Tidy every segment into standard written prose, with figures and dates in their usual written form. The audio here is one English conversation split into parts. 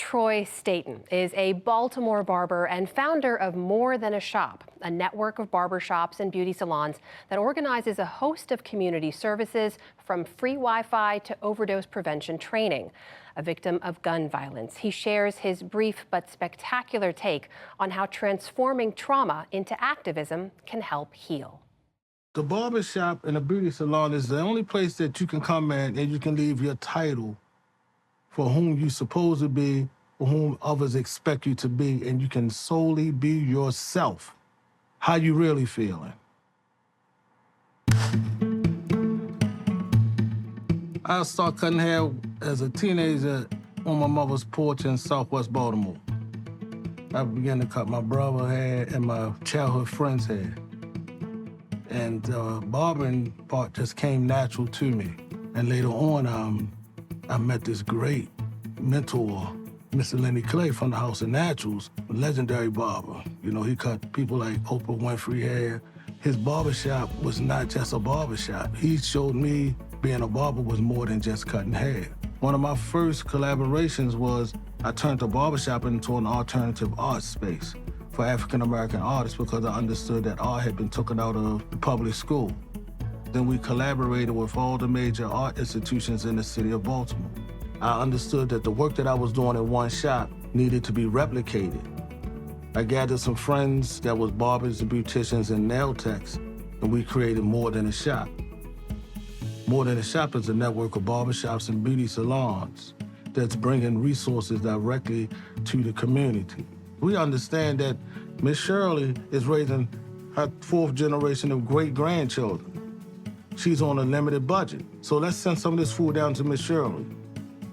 Troy Staten is a Baltimore barber and founder of More Than a Shop, a network of barbershops and beauty salons that organizes a host of community services from free Wi-Fi to overdose prevention training. A victim of gun violence, he shares his brief but spectacular take on how transforming trauma into activism can help heal. The barbershop and the beauty salon is the only place that you can come in and you can leave your title for whom you're supposed to be, for whom others expect you to be, and you can solely be yourself. How you really feeling? I started cutting hair as a teenager on my mother's porch in Southwest Baltimore. I began to cut my brother's hair and my childhood friend's hair. And the barbering part just came natural to me. And later on, I met this great mentor, Mr. Lenny Clay from the House of Naturals, a legendary barber. You know, he cut people like Oprah Winfrey hair. His barbershop was not just a barbershop. He showed me being a barber was more than just cutting hair. One of my first collaborations was I turned the barbershop into an alternative art space for African-American artists because I understood that art had been taken out of the public school. Then we collaborated with all the major art institutions in the city of Baltimore. I understood that the work that I was doing in one shop needed to be replicated. I gathered some friends that was barbers and beauticians and nail techs, and we created More Than a Shop. More Than a Shop is a network of barbershops and beauty salons that's bringing resources directly to the community. We understand that Miss Shirley is raising her fourth generation of great-grandchildren. She's on a limited budget. So let's send some of this food down to Miss Shirley.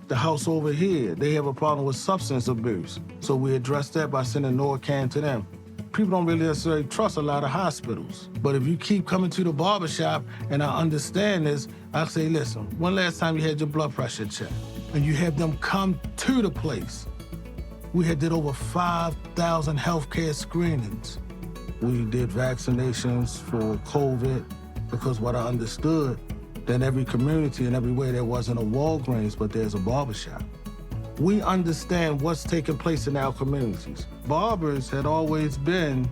The house over here, they have a problem with substance abuse. So we address that by sending Norcan to them. People don't really necessarily trust a lot of hospitals. But if you keep coming to the barbershop and I understand this, I say, listen, when last time you had your blood pressure checked? And you have them come to the place. We had did over 5,000 healthcare screenings. We did vaccinations for COVID because what I understood, that in every community and everywhere there wasn't a Walgreens, but there's a barbershop. We understand what's taking place in our communities. Barbers had always been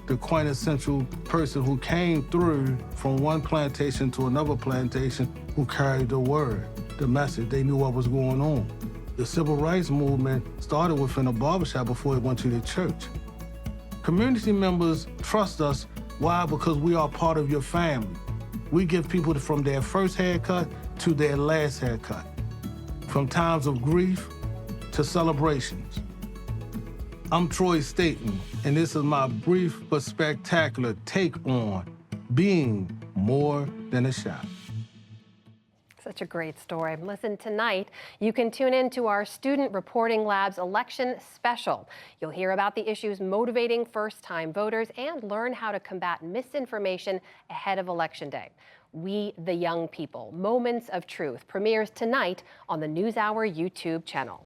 the quintessential person who came through from one plantation to another plantation who carried the word, the message. They knew what was going on. The civil rights movement started within a barbershop before it went to the church. Community members trust us. Why? Because we are part of your family. We give people from their first haircut to their last haircut, from times of grief to celebrations. I'm Troy Staten, and this is my brief but spectacular take on being more than a shop. Such a great story. Listen, tonight, you can tune in to our Student Reporting Lab's election special. You'll hear about the issues motivating first-time voters and learn how to combat misinformation ahead of Election Day. We the Young People, Moments of Truth, premieres tonight on the NewsHour YouTube channel.